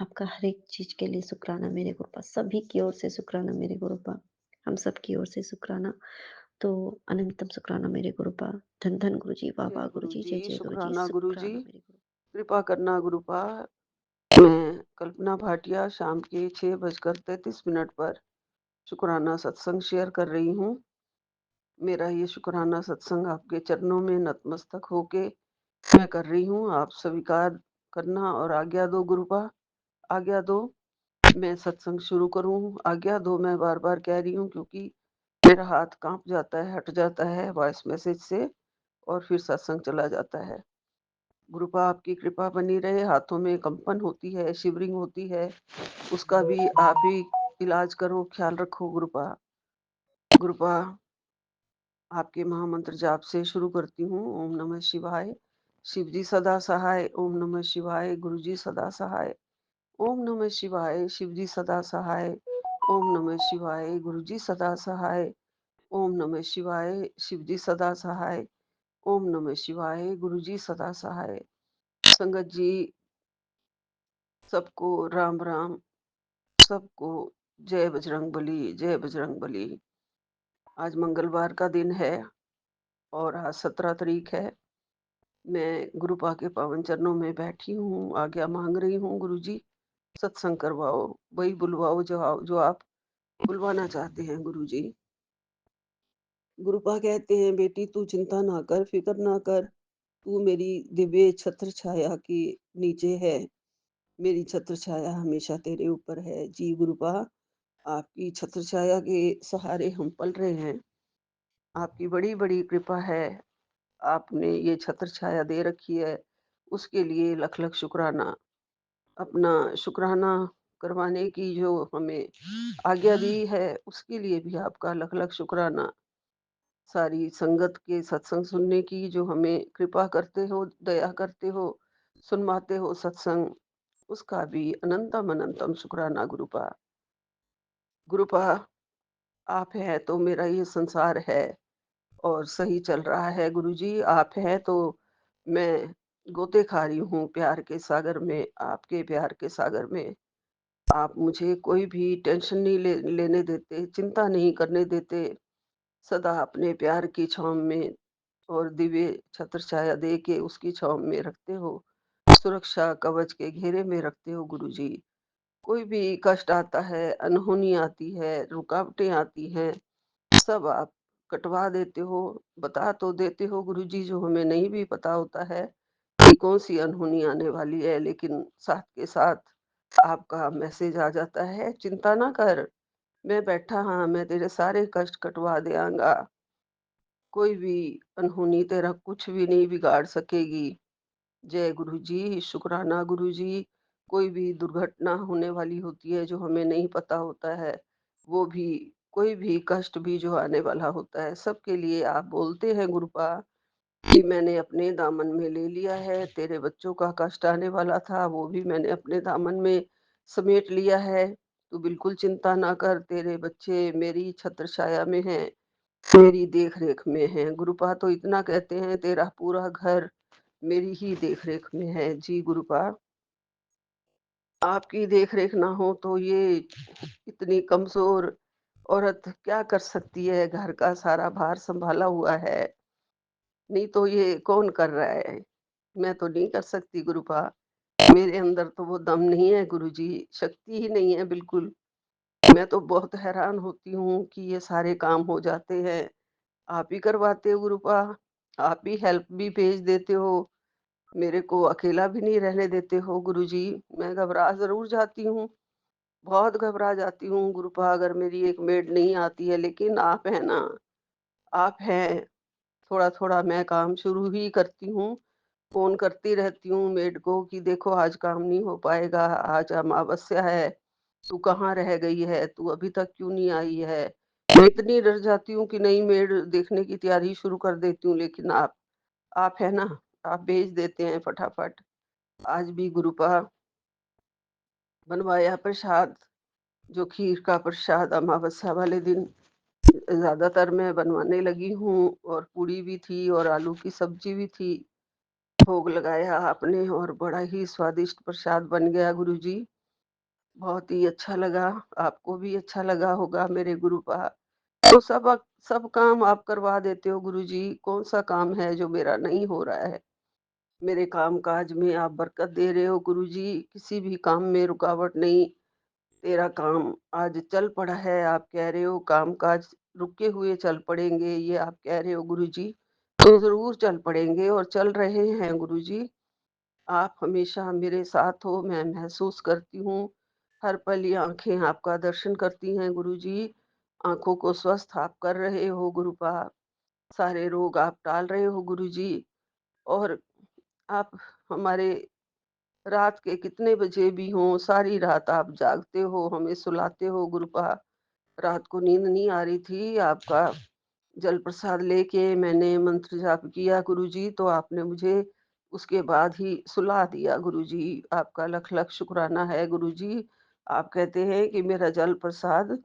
आपका हर एक चीज़ के लिए शुक्राना मेरे गुरुपा, सभी की ओर से शुक्राना मेरे गुरुपा, हम सब की ओर से शुक्राना। तो अनंतम शुक्राना मेरे गुरुपा। धन धन गुरुजी, जय बाबा गुरु गुरुजी, जी, जय जय गुरुजी, शुक्राना गुरु जी, शुक्राना मेरे गुरु। कृपा करना गुरुपा। मैं कल्पना भाटिया शाम के 6:33 पर शुक्राना सत्संग शेयर कर रही हूँ। मेरा ये शुक्राना सत्संग आपके चरणों में नतमस्तक होके मैं कर रही हूँ। आप स्वीकार करना और आज्ञा दो गुरुपा, आज्ञा दो। मैं सत्संग शुरू करूँ, आज्ञा दो। मैं बार-बार कह रही हूँ क्योंकि मेरा हाथ काँप जाता है, हट जाता है वॉइस मैसेज से और फिर सत्संग चला जाता है। गुरुपा आपकी कृपा बनी रहे, हाथों में कंपन होती है, शिवरिंग होती है, उसका भी आप ही इलाज करो, ख्याल रखो गुरुपा। गुरुपा आपके महामंत्र जाप से शुरू करती हूँ। ओम नमः शिवाय, शिव जी सदा सहाय। ओम नमः शिवाय, गुरु जी सदा सहाय। ओम नमः शिवाय, शिव जी सदा सहाय। ओम नमः शिवाय, गुरु जी सदा सहाय। ओम नमः शिवाय, शिव जी सदा सहाय। ओम नमः शिवाय, गुरु जी सदा सहाय। संगत जी, सबको राम राम, सबको जय बजरंगबली, जय बजरंगबली। आज मंगलवार का दिन है और आज 17 तारीख है। मैं गुरुपा के पावन चरणों में बैठी हूँ, आज्ञा मांग रही हूँ गुरुजी, सत्संग करवाओ, वही बुलवाओ जो आप बुलवाना चाहते हैं गुरुजी। गुरुपा कहते हैं, बेटी तू चिंता ना कर, फिक्र ना कर, तू मेरी दिव्य छत्र छाया के नीचे है। मेरी छत्र छाया हमेशा तेरे ऊपर है। जी गुरुपा, आपकी छत्र छाया के सहारे हम पल रहे हैं। आपकी बड़ी-बड़ी कृपा है। आपने ये छत्र छाया दे रखी है, उसके लिए लख-लख शुक्राना। अपना शुक्राना करवाने की जो हमें आज्ञा दी है, उसके लिए भी आपका लख-लख शुक्राना। सारी संगत के सत्संग सुनने की जो हमें कृपा करते हो, दया करते हो, सुनवाते हो सत्संग, उसका भी अनंतम अनंतम शुक्राना गुरुपा। गुरुपा, आप हैं तो मेरा ये संसार है और सही चल रहा है गुरुजी। आप हैं तो मैं गोते खा रही हूँ प्यार के सागर में, आपके प्यार के सागर में। आप मुझे कोई भी टेंशन नहीं लेने देते, चिंता नहीं करने देते। सदा अपने प्यार की छाँव में और दिव्य छत्र छाया दे के उसकी छाँव में रखते हो। सुरक्षा कवच के घेरे में रखते हो गुरुजी। कोई भी कष्ट आता है, अनहोनी आती है, रुकावटें आती हैं, सब आप कटवा देते हो, बता तो देते हो गुरुजी जो हमें नहीं भी पता होता है कि कौन-सी अनहोनी आने वाली है, लेकिन साथ के साथ आपका मैसेज आ जाता है, चिंता ना कर, मैं बैठा हाँ, मैं तेरे सारे कष्ट कटवा दियांगा। कोई भी अनहोनी तेरा कुछ भी नहीं बिगाड़ सकेगी। जय गुरुजी, शुक्राना गुरुजी। कोई भी दुर्घटना होने वाली होती है जो हमें नहीं पता होता है, वो भी कोई भी कष्ट भी जो आने वाला होता है, सबके लिए आप बोलते हैं गुरुपा कि मैंने अपने दामन में ले लिया है। तेरे बच्चों का कष्ट आने वाला था, वो भी मैंने अपने दामन में समेट लिया है। तू बिल्कुल चिंता ना कर, तेरे बच्चे मेरी छत्र छाया में हैं, मेरी देख-रेख में हैं। गुरुपा तो इतना कहते हैं, तेरा पूरा घर मेरी ही देख-रेख में है। जी गुरुपा। आपकी देख-रेख ना हो तो ये इतनी कमज़ोर औरत क्या कर सकती है? घर का सारा भार सँभाला हुआ है, नहीं तो ये कौन कर रहा है? मैं तो नहीं कर सकती गुरुपा। मेरे अंदर तो वो दम नहीं है गुरुजी, शक्ति ही नहीं है बिल्कुल। मैं तो बहुत हैरान होती हूँ कि ये सारे काम हो जाते हैं, आप ही करवाते हो गुरुपा, आप ही हेल्प भी भेज देते हो, मेरे को अकेला भी नहीं रहने देते हो गुरुजी। मैं घबरा ज़रूर जाती हूँ, बहुत घबरा जाती हूँ गुरुपा अगर मेरी एक मेड नहीं आती है, लेकिन आप हैं ना, आप हैं, थोड़ा-थोड़ा मैं काम शुरू ही करती हूँ। फ़ोन करती रहती हूँ मेड को कि देखो आज काम नहीं हो पाएगा, आज अमावस्या है, तू कहाँ रह गई है? तू अभी तक क्यों नहीं आई है? मैं इतनी डर जाती हूँ कि नई मेड देखने की तैयारी शुरू कर देती हूँ, लेकिन आप है ना, आप भेज देते हैं फटाफट। आज भी गुरुपा बनवाया प्रसाद, जो खीर का प्रसाद अमावस्या वाले दिन ज़्यादातर मैं बनवाने लगी हूँ और पूड़ी भी थी और आलू की सब्ज़ी भी थी। भोग लगाया आपने और बड़ा ही स्वादिष्ट प्रसाद बन गया गुरुजी। बहुत ही अच्छा लगा, आपको भी अच्छा लगा होगा मेरे गुरुपा। तो सब काम आप करवा देते हो गुरुजी, कौन-सा काम है जो मेरा नहीं हो रहा है? मेरे काम-काज में आप बरकत दे रहे हो गुरुजी, किसी भी काम में रुकावट नहीं। तेरा काम आज चल पड़ा है, आप कह रहे हो काम-काज रुके हुए चल पड़ेंगे, ये आप कह रहे हो गुरुजी, तो ज़रूर चल पड़ेंगे और चल रहे हैं गुरुजी। आप हमेशा मेरे साथ हो, मैं महसूस करती हूँ। हर पल ये आँखें आपका दर्शन करती हैं गुरुजी। आँखों को स्वस्थ आप कर रहे हो गुरुपा, सारे रोग आप टाल रहे हो गुरुजी और आप हमारे रात के कितने बजे भी हों, सारी रात आप जागते हो, हमें सुलाते हो गुरुपा। रात को नींद नहीं आ रही थी, आपका जल प्रसाद लेके मैंने मंत्र जाप किया गुरुजी, तो आपने मुझे उसके बाद ही सुला दिया गुरुजी। आपका लख-लख शुक्राना है गुरुजी। आप कहते हैं कि मेरा जल प्रसाद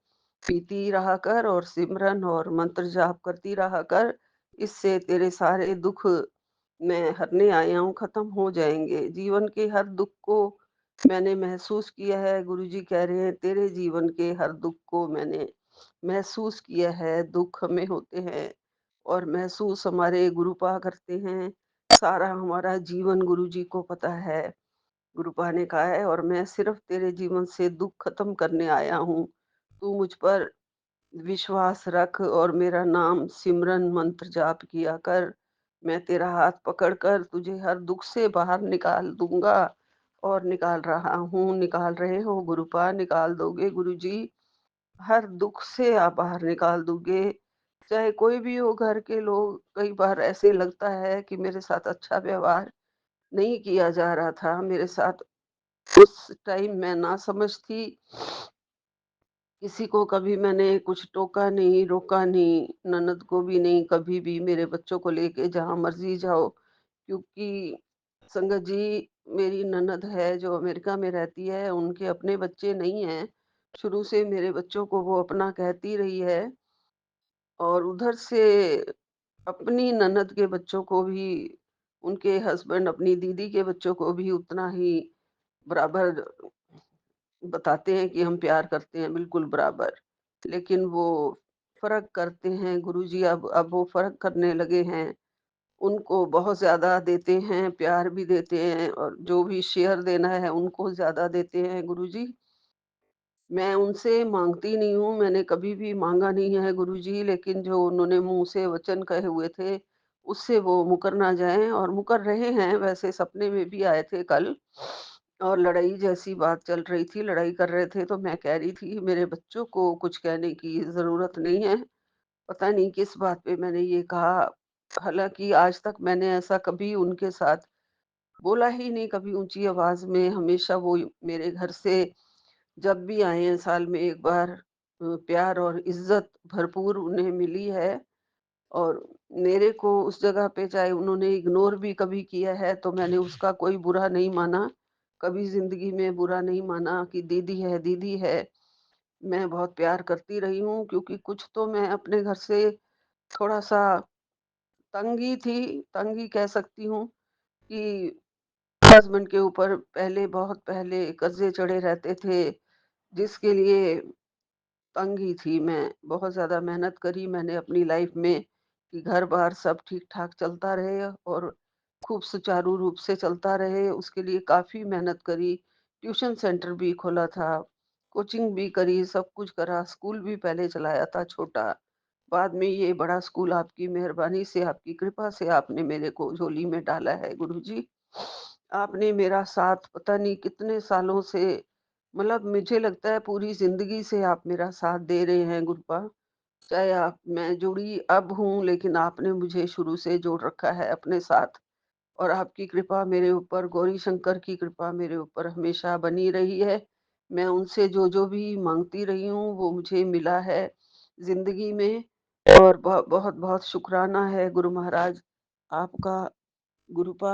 पीती रहा कर और सिमरन और मंत्र जाप करती रहा कर, इससे तेरे सारे दुःख मैं हरने आया हूँ, ख़त्म हो जाएँगे। जीवन के हर दुःख को मैंने महसूस किया है, गुरुजी कह रहे हैं तेरे जीवन के हर दुःख को मैंने महसूस किया है, दुःख हमें होते हैं और महसूस हमारे गुरुपा करते हैं। सारा हमारा जीवन गुरुजी को पता है, गुरुपा ने कहा है और मैं सिर्फ़ तेरे जीवन से दुःख ख़त्म करने आया हूँ। तू मुझ पर विश्वास रख और मेरा नाम सिमरन मंत्र जाप किया कर। मैं तेरा हाथ पकड़कर तुझे हर दुःख से बाहर निकाल दूँगा और निकाल रहा हूँ, निकाल रहे हो गुरुपा, निकाल दोगे गुरुजी। हर दुःख से आप बाहर निकाल दोगे। चाहे कोई भी हो घर के लोग, कई बार ऐसे लगता है कि मेरे साथ अच्छा व्यवहार नहीं किया जा रहा था, मेरे साथ उस टाइम मैं नासमझ थी। किसी को कभी मैंने कुछ टोका नहीं, रोका नहीं, ननद को भी नहीं, कभी भी मेरे बच्चों को लेके जहाँ मर्ज़ी जाओ। क्योंकि संगत जी, मेरी ननद है जो अमेरिका में रहती है, उनके अपने बच्चे नहीं हैं। शुरू से मेरे बच्चों को वो अपना कहती रही है और उधर से अपनी ननद के बच्चों को भी उनके हस्बैंड अपनी दीदी के बच्चों को भी उतना ही बराबर बताते हैं कि हम प्यार करते हैं, बिल्कुल बराबर। लेकिन वो फ़र्क करते हैं गुरुजी, अब वो फ़र्क करने लगे हैं। उनको बहुत ज़्यादा देते हैं, प्यार भी देते हैं और जो भी शेयर देना है उनको ज़्यादा देते हैं गुरुजी। मैं उनसे माँगती नहीं हूँ, मैंने कभी भी माँगा नहीं है गुरुजी, लेकिन जो उन्होंने मुँह से वचन कहे हुए थे, उससे वो मुकर ना जाएँ और मुकर रहे हैं। वैसे सपने में भी आए थे कल और लड़ाई जैसी बात चल रही थी, लड़ाई कर रहे थे, तो मैं कह रही थी मेरे बच्चों को कुछ कहने की ज़रूरत नहीं है। पता नहीं किस बात पे मैंने ये कहा। हालाँकि आज तक मैंने ऐसा कभी उनके साथ बोला ही नहीं, कभी ऊँची आवाज़ में। हमेशा वो मेरे घर से जब भी आए हैं साल में एक बार प्यार और इज़्ज़त भरपूर उन्हें मिली है और मेरे को उस जगह पे चाहे उन्होंने इग्नोर भी कभी किया है तो मैंने उसका कोई बुरा नहीं माना। कभी ज़िंदगी में बुरा नहीं माना कि दीदी है, दीदी है। मैं बहुत प्यार करती रही हूँ क्योंकि कुछ तो मैं अपने घर से थोड़ा-सा तंग ही थी, तंग ही कह सकती हूँ कि हस्बैंड के ऊपर पहले बहुत पहले कर्ज़े चढ़े रहते थे, जिसके लिए तंग ही थी मैं। बहुत ज़्यादा मेहनत करी मैंने अपनी लाइफ़ में कि घर-बार सब ठीक-ठाक चलता रहे और खूब सुचारू रूप से चलता रहे, उसके लिए काफ़ी मेहनत करी। ट्यूशन सेंटर भी खोला था, कोचिंग भी करी, सब कुछ करा, स्कूल भी पहले चलाया था छोटा। बाद में ये बड़ा स्कूल आपकी मेहरबानी से, आपकी कृपा से आपने मेरे को झोली में डाला है गुरुजी। आपने मेरा साथ पता नहीं कितने सालों से, मतलब मुझे लगता है पूरी ज़िंदगी से आप मेरा साथ दे रहे हैं गुरुपा। चाहे आप मैं जुड़ी अब हूँ, लेकिन आपने मुझे शुरू से जोड़ रखा है अपने साथ। और आपकी कृपा मेरे ऊपर, गौरी शंकर की कृपा मेरे ऊपर हमेशा बनी रही है। मैं उनसे जो-जो भी माँगती रही हूँ, वो मुझे मिला है ज़िंदगी में। और बहुत-बहुत शुकराना है गुरु महाराज आपका। गुरुपा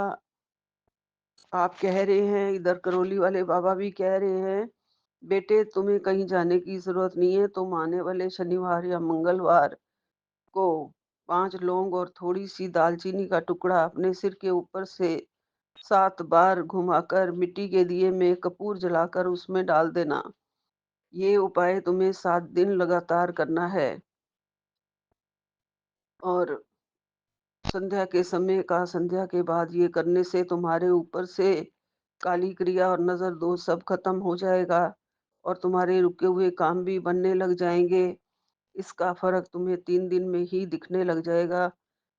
आप कह रहे हैं, इधर करौली वाले बाबा भी कह रहे हैं, बेटे तुम्हें कहीं जाने की ज़रूरत नहीं है, तुम आने वाले शनिवार या मंगलवार को 5 लौंग और थोड़ी-सी दालचीनी का टुकड़ा अपने सिर के ऊपर से 7 बार घुमाकर मिट्टी के दिए में कपूर जलाकर उसमें डाल देना। ये उपाय तुम्हें 7 दिन लगातार करना है और संध्या के बाद ये करने से तुम्हारे ऊपर से काली क्रिया और नज़र दोष सब खत्म हो जाएगा और तुम्हारे रुके हुए काम भी बनने लग जाएँगे। इसका फ़र्क तुम्हें 3 दिन में ही दिखने लग जाएगा।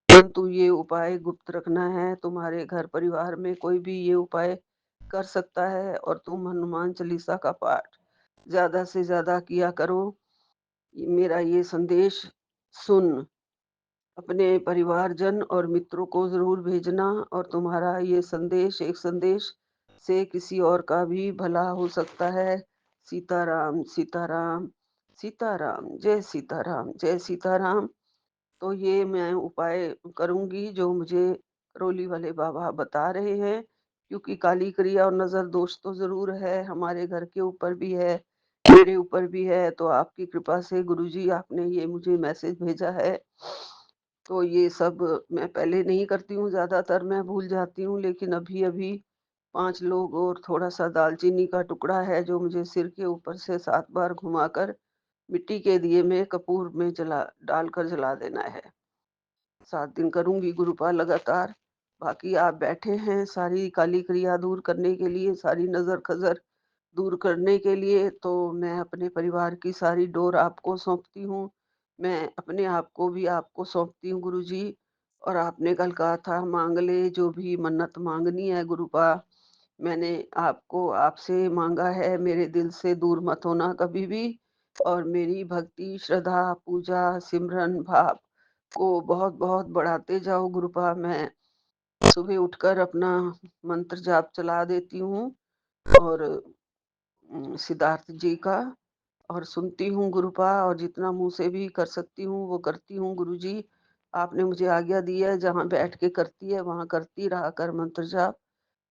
परंतु ये उपाय गुप्त रखना है, तुम्हारे घर परिवार में कोई भी ये उपाय कर सकता है और तुम हनुमान चालीसा का पाठ ज़्यादा से ज़्यादा किया करो। मेरा ये संदेश सुन अपने परिवारजन और मित्रों को ज़रूर भेजना और तुम्हारा ये संदेश एक संदेश से किसी और का भी भला हो सकता है। सीताराम, सीताराम, सीताराम, जय सीताराम, जय सीताराम। तो ये मैं उपाय करूँगी जो मुझे करौली वाले बाबा बता रहे हैं, क्योंकि काली क्रिया और नज़र दोष तो ज़रूर है, हमारे घर के ऊपर भी है, मेरे ऊपर भी है। तो आपकी कृपा से गुरुजी आपने ये मुझे मैसेज भेजा है। तो ये सब मैं पहले नहीं करती हूँ, ज़्यादातर मैं भूल जाती हूँ, लेकिन अभी-अभी 5 लोग और थोड़ा-सा दालचीनी का टुकड़ा है जो मुझे सिर के ऊपर से 7 बार घुमाकर मिट्टी के दिए में कपूर में जला डालकर जला देना है। 7 दिन करूँगी गुरुपा लगातार। बाकी आप बैठे हैं सारी काली क्रिया दूर करने के लिए, सारी नज़र-खज़र दूर करने के लिए, तो मैं अपने परिवार की सारी डोर आपको सौंपती हूँ। मैं अपने आप को भी आपको सौंपती हूँ गुरुजी। और आपने कल कहा था माँग ले जो भी मन्नत माँगनी है गुरुपा। मैंने आपको आपसे माँगा है, मेरे दिल से दूर मत होना कभी भी। और मेरी भक्ति, श्रद्धा, पूजा, सिमरन भाव को बहुत-बहुत बढ़ाते जाओ गुरुपा। मैं सुबह उठकर अपना मंत्र जाप चला देती हूँ और सिद्धार्थ जी का और सुनती हूँ गुरुपा, और जितना मुँह से भी कर सकती हूँ वो करती हूँ गुरुजी। आपने मुझे आज्ञा दी है जहाँ बैठ के करती है वहाँ करती रहा कर मंत्र जाप,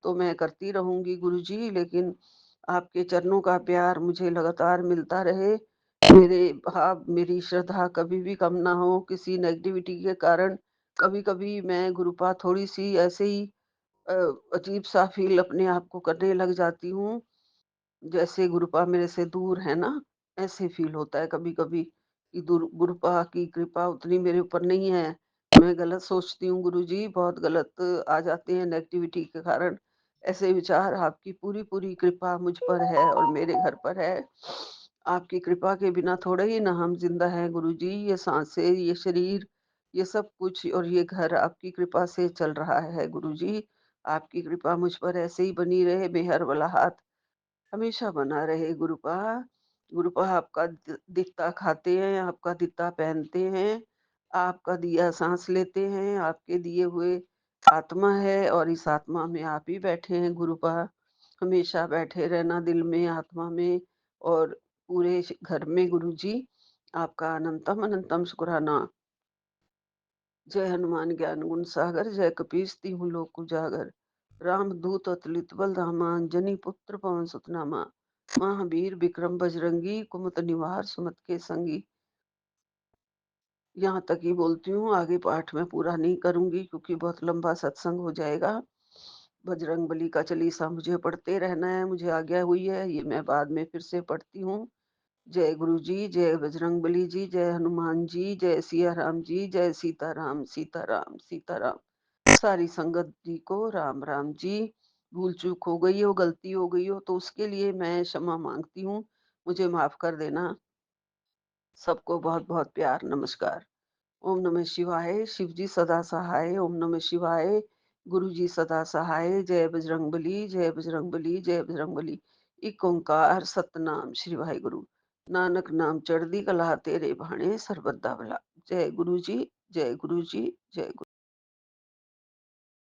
तो मैं करती रहूँगी गुरुजी। लेकिन आपके चरणों का प्यार मुझे लगातार मिलता रहे। मेरे भाव, मेरी श्रद्धा कभी भी कम ना हो किसी नेगेटिविटी के कारण। कभी-कभी मैं गुरुपा थोड़ी-सी ऐसे ही अ, अजीब-सा फ़ील अपने आप को करने लग जाती हूँ। जैसे गुरुपा मेरे से दूर है ना, ऐसे फ़ील होता है कभी-कभी कि दूर गुरुपा की कृपा उतनी मेरे ऊपर नहीं है। मैं गलत सोचती हूँ गुरुजी, बहुत गलत आ जाते हैं नेगेटिविटी के कारण ऐसे विचार। आपकी पूरी-पूरी कृपा मुझ पर है और मेरे घर पर है। आपकी कृपा के बिना थोड़े ही ना हम ज़िंदा हैं गुरुजी। ये साँसें, ये शरीर, ये सब कुछ और ये घर आपकी कृपा से चल रहा है गुरुजी। आपकी कृपा मुझ पर ऐसे ही बनी रहे, मेहर वाला हाथ हमेशा बना रहे गुरुपा। गुरुपा आपका दित्ता खाते हैं, आपका दित्ता पहनते हैं, आपका दिया सांस लेते हैं, आपके दिए हुए आत्मा है और इस आत्मा में आप ही बैठे हैं गुरुपा। हमेशा बैठे रहना दिल में, आत्मा में और पूरे घर में गुरुजी। आपका अनंतम अनंतम शुक्राना। जय हनुमान ज्ञान गुण सागर, जय कपीस तिहु लोक उजागर। रामदूत अतुलित बल धामा, अंजनी पुत्र पवन सुत नामा। महावीर विक्रम बजरंगी, कुमति निवार सुमति के संगी। यहाँ तक ही बोलती हूँ, आगे पाठ मैं पूरा नहीं करूँगी क्योंकि बहुत लंबा सत्संग हो जाएगा। बजरंगबली का चालीसा मुझे पढ़ते रहना है, मुझे आज्ञा हुई है, ये मैं बाद में फिर से पढ़ती हूँ। जय गुरु जी, जय बजरंगबली जी, जय हनुमान जी, जय सिया राम जी, जय सीताराम, सीताराम, सीताराम। सारी संगत जी को राम राम जी। भूल चूक हो गई हो, गलती हो गई हो तो उसके लिए मैं क्षमा माँगती हूँ। मुझे माफ़ कर देना। सबको बहुत-बहुत प्यार, नमस्कार। ओम नमः शिवाय, शिव जी सदा सहाय, ओम नमः शिवाय, गुरु जी सदा सहाय, जय बजरंगबली, जय बजरंगबली, जय बजरंगबली। इक ओंकार सतनाम श्री वाहिगुरु। नानक नाम चढ़दी कला तेरे भाणे सर्बदा भला। जय गुरु जी, जय गुरु जी, जय गुरु